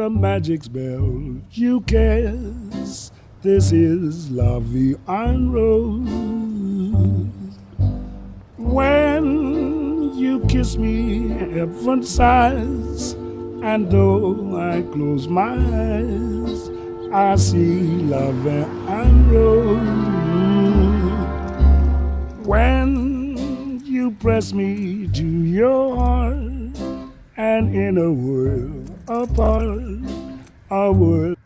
the magic spell you cast. This is La Vie en Rose. When you kiss me, heaven sighs, and though I close my eyes, I see La Vie en Rose. When you press me to your heart, and in a world apart, a world